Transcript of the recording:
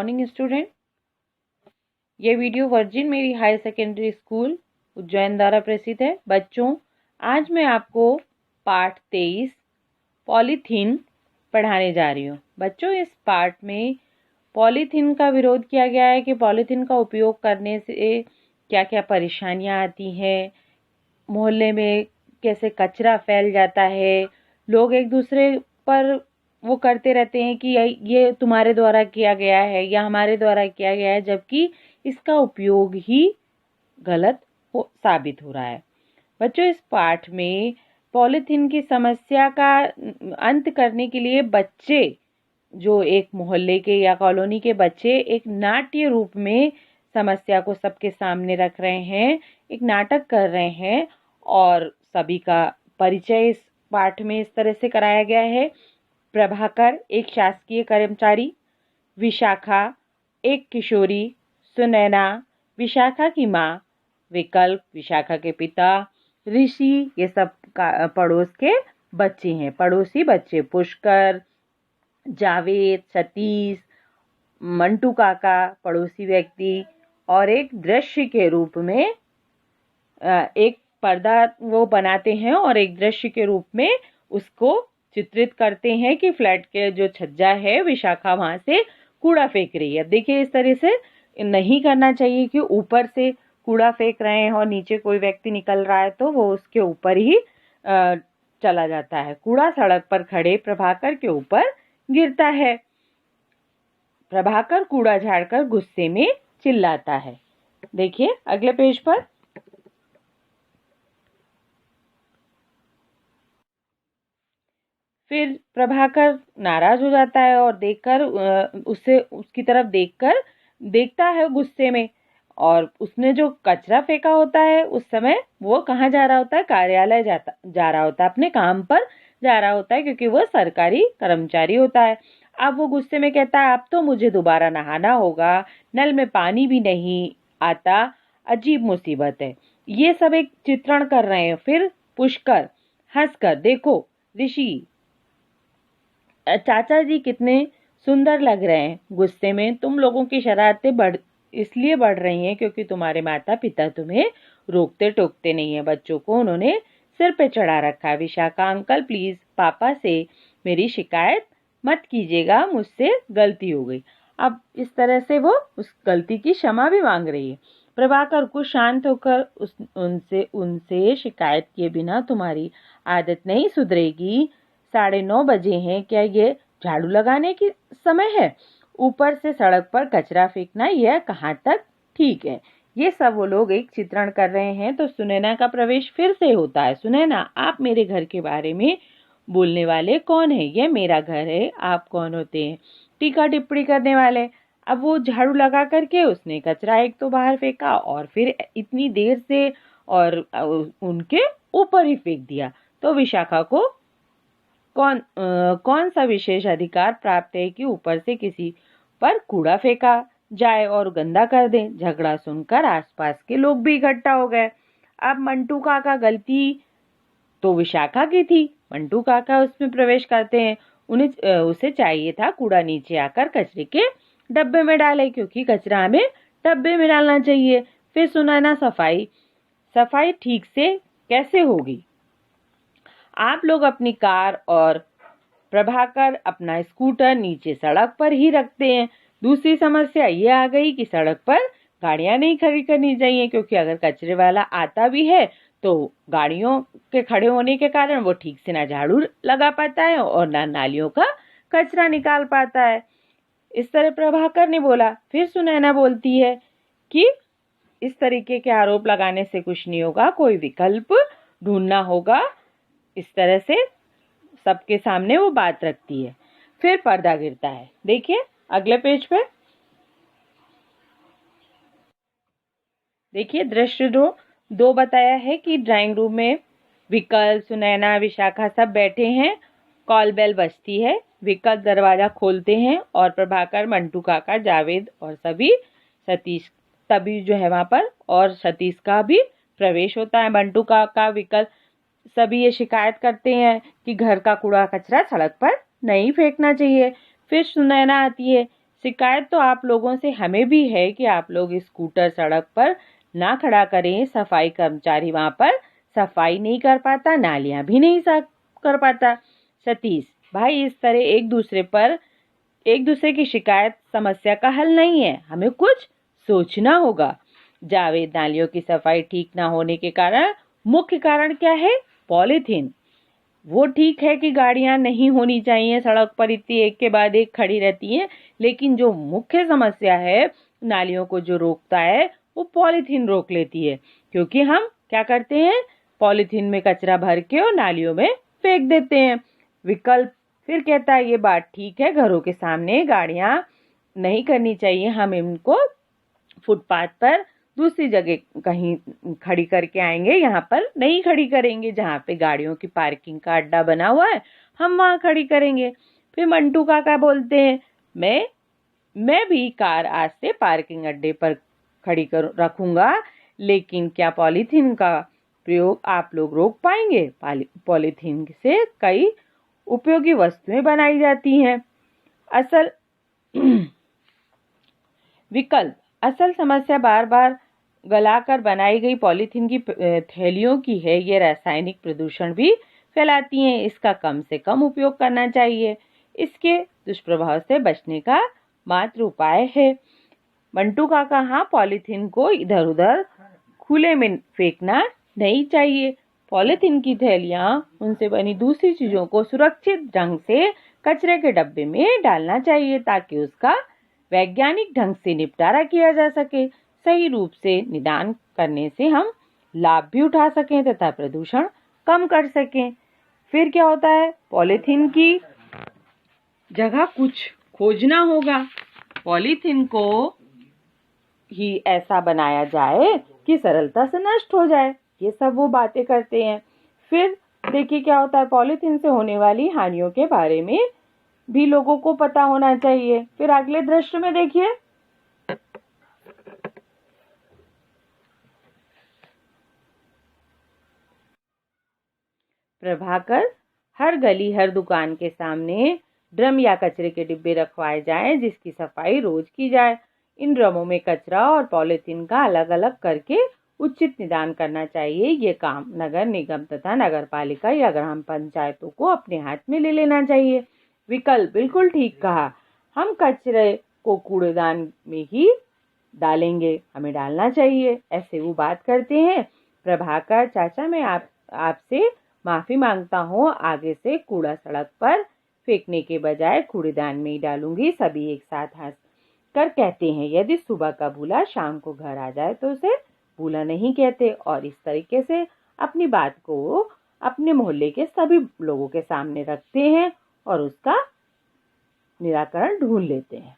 Morning student. ये video virgin मेरी higher secondary school Ujjain द्वारा प्रसिद्ध है। बच्चों, आज मैं आपको पाठ 23 पॉलीथीन पढ़ाने जा रही हूँ। बच्चों, इस पाठ में पॉलीथीन का विरोध किया गया है कि पॉलीथीन का उपयोग करने से क्या क्या परेशानियाँ आती हैं, मोहल्ले में कैसे कचरा फैल जाता है, लोग एक दूसरे पर वो करते रहते हैं कि ये तुम्हारे द्वारा किया गया है या हमारे द्वारा किया गया है, जबकि इसका उपयोग ही गलत साबित हो रहा है। बच्चों, इस पाठ में पॉलीथीन की समस्या का अंत करने के लिए बच्चे, जो एक मोहल्ले के या कॉलोनी के बच्चे, एक नाट्य रूप में समस्या को सबके सामने रख रहे हैं, एक नाटक कर रहे हैं और सभी का परिचय इस पाठ में इस तरह से कराया गया है। प्रभाकर एक शासकीय कर्मचारी, विशाखा एक किशोरी, सुनैना विशाखा की माँ, विकल्प विशाखा के पिता, ऋषि ये सब पड़ोस के बच्चे हैं, पड़ोसी बच्चे, पुष्कर, जावेद, सतीश, मंटू काका पड़ोसी व्यक्ति, और एक दृश्य के रूप में एक पर्दा वो बनाते हैं और एक दृश्य के रूप में उसको चित्रित करते हैं कि फ्लैट के जो छज्जा है विशाखा वहां से कूड़ा फेंक रही है। देखिए, इस तरह से नहीं करना चाहिए कि ऊपर से कूड़ा फेंक रहे हैं और नीचे कोई व्यक्ति निकल रहा है तो वो उसके ऊपर ही चला जाता है। कूड़ा सड़क पर खड़े प्रभाकर के ऊपर गिरता है। प्रभाकर कूड़ा झाड़कर गुस्से में चिल्लाता है। देखिए अगले पेज पर। फिर प्रभाकर नाराज हो जाता है और उसकी तरफ देखता है गुस्से में, और उसने जो कचरा फेंका होता है उस समय वो कहाँ जा रहा होता है? कार्यालय जा रहा होता है, अपने काम पर जा रहा होता है, क्योंकि वो सरकारी कर्मचारी होता है। अब वो गुस्से में कहता है, अब तो मुझे दोबारा नहाना होगा, नल में पानी भी नहीं आता, अजीब मुसीबत है। ये सब एक चित्रण कर रहे हैं। फिर पुष्कर हंसकर, देखो ऋषि, चाचा जी कितने सुंदर लग रहे हैं। गुस्से में तुम लोगों की शरारतें इसलिए बढ़ रही हैं क्योंकि तुम्हारे माता पिता तुम्हें रोकते टोकते नहीं है। बच्चों को उन्होंने सिर पे चढ़ा रखा है। विशाखा, अंकल प्लीज पापा से मेरी शिकायत मत कीजिएगा, मुझसे गलती हो गई। अब इस तरह से वो उस गलती की क्षमा भी मांग रही है। प्रभाकर को शांत होकर उनसे शिकायत किए बिना तुम्हारी आदत नहीं सुधरेगी। 9:30 बजे हैं, क्या ये झाड़ू लगाने की समय है? ऊपर से सड़क पर कचरा फेंकना, यह कहाँ तक ठीक है? ये सब वो लोग एक चित्रण कर रहे हैं। तो सुनैना का प्रवेश फिर से होता है। सुनैना, आप मेरे घर के बारे में बोलने वाले कौन है? यह मेरा घर है, आप कौन होते हैं टीका टिप्पणी करने वाले? अब वो झाड़ू लगा करके उसने कचरा एक तो बाहर फेंका और फिर इतनी देर से और उनके ऊपर ही फेंक दिया। तो विशाखा को कौन सा विशेष अधिकार प्राप्त है कि ऊपर से किसी पर कूड़ा फेंका जाए और गंदा कर दे? झगड़ा सुनकर आसपास के लोग भी इकट्ठा हो गए। अब मंटू काका, गलती तो विशाखा की थी। मंटू काका उसमें प्रवेश करते हैं। उसे चाहिए था कूड़ा नीचे आकर कचरे के डब्बे में डाले, क्योंकि कचरा हमें डब्बे में डालना चाहिए। फिर सुनैना, सफाई ठीक से कैसे होगी? आप लोग अपनी कार और प्रभाकर अपना स्कूटर नीचे सड़क पर ही रखते हैं। दूसरी समस्या ये आ गई कि सड़क पर गाड़ियां नहीं खड़ी करनी चाहिए, क्योंकि अगर कचरे वाला आता भी है तो गाड़ियों के खड़े होने के कारण वो ठीक से ना झाड़ू लगा पाता है और ना नालियों का कचरा निकाल पाता है। इस तरह प्रभाकर ने बोला। फिर सुनैना बोलती है कि इस तरीके के आरोप लगाने से कुछ नहीं होगा, कोई विकल्प ढूंढना होगा। इस तरह से सबके सामने वो बात रखती है। फिर पर्दा गिरता है। देखिए अगले पेज पे। देखिए दृश्य दो बताया है कि ड्राइंग रूम में विकल्प, सुनैना, विशाखा सब बैठे हैं। कॉल बेल बजती है। विकल्प दरवाजा खोलते हैं और प्रभाकर, मंटू काका, जावेद और सतीश तभी जो है वहां पर, और सतीश का भी प्रवेश होता है। मंटू काका, विकल्प सभी ये शिकायत करते हैं कि घर का कूड़ा कचरा सड़क पर नहीं फेंकना चाहिए। फिर सुनैना आती है। शिकायत तो आप लोगों से हमें भी है कि आप लोग स्कूटर सड़क पर ना खड़ा करें। सफाई कर्मचारी वहां पर सफाई नहीं कर पाता, नालियां भी नहीं साफ कर पाता। सतीश भाई, इस तरह एक दूसरे की शिकायत समस्या का हल नहीं है, हमें कुछ सोचना होगा। जावेद, नालियों की सफाई ठीक ना होने के कारण मुख्य कारण क्या है? पॉलीथीन। वो ठीक है कि गाड़ियां नहीं होनी चाहिए सड़क पर, इतनी एक के बाद एक खड़ी रहती हैं, लेकिन जो मुख्य समस्या है नालियों को जो रोकता है वो पॉलीथीन रोक लेती है। क्योंकि हम क्या करते हैं? पॉलीथीन में कचरा भर के और नालियों में फेंक देते हैं। विकल्प फिर कहता है ये बात ठीक है, घरों के सामने गाड़ियां नहीं करनी चाहिए, हम इनको फुटपाथ पर दूसरी जगह कहीं खड़ी करके आएंगे, यहाँ पर नहीं खड़ी करेंगे। जहाँ पे गाड़ियों की पार्किंग का अड्डा बना हुआ है हम वहां खड़ी करेंगे। फिर मंटू काका बोलते हैं मैं भी कार आज से पार्किंग अड्डे पर खड़ी कर रखूंगा, लेकिन क्या पॉलीथीन का प्रयोग आप लोग रोक पाएंगे? पॉलीथीन से कई उपयोगी वस्तुएं बनाई जाती हैं। असल समस्या बार बार गलाकर बनाई गई पॉलीथीन की थैलियों की है। ये रासायनिक प्रदूषण भी फैलाती हैं, इसका कम से कम उपयोग करना चाहिए। इसके दुष्प्रभाव से बचने का मात्र उपाय है। मंटू काका, हाँ, पॉलीथीन को इधर उधर खुले में फेंकना नहीं चाहिए। पॉलीथीन की थैलियां, उनसे बनी दूसरी चीजों को सुरक्षित ढंग से कचरे के डब्बे में डालना चाहिए, ताकि उसका वैज्ञानिक ढंग से निपटारा किया जा सके। सही रूप से निदान करने से हम लाभ भी उठा सकें तथा प्रदूषण कम कर सकें। फिर क्या होता है? पॉलीथीन की जगह कुछ खोजना होगा। पॉलीथीन को ही ऐसा बनाया जाए कि सरलता से नष्ट हो जाए। ये सब वो बातें करते हैं। फिर देखिए क्या होता है, पॉलीथीन से होने वाली हानियों के बारे में भी लोगों को पता होना चाहिए। फिर अगले दृश्य में देखिए, प्रभाकर, हर गली हर दुकान के सामने ड्रम या कचरे के डिब्बे रखवाए जाएं, जिसकी सफाई रोज की जाए। इन ड्रमों में कचरा और पॉलीथीन का अलग अलग करके उचित निदान करना चाहिए। ये काम नगर निगम तथा नगर पालिका या ग्राम पंचायतों को अपने हाथ में ले लेना चाहिए। विकल्प, बिल्कुल ठीक कहा, हम कचरे को कूड़ेदान में ही डालेंगे, हमें डालना चाहिए, ऐसे वो बात करते हैं। प्रभाकर चाचा, मैं आपसे माफी मांगता हूँ, आगे से कूड़ा सड़क पर फेंकने के बजाय कूड़ेदान में ही डालूंगी। सभी एक साथ हंस कर कहते हैं, यदि सुबह का भूला शाम को घर आ जाए तो उसे भूला नहीं कहते। और इस तरीके से अपनी बात को अपने मोहल्ले के सभी लोगों के सामने रखते हैं और उसका निराकरण ढूंढ लेते हैं।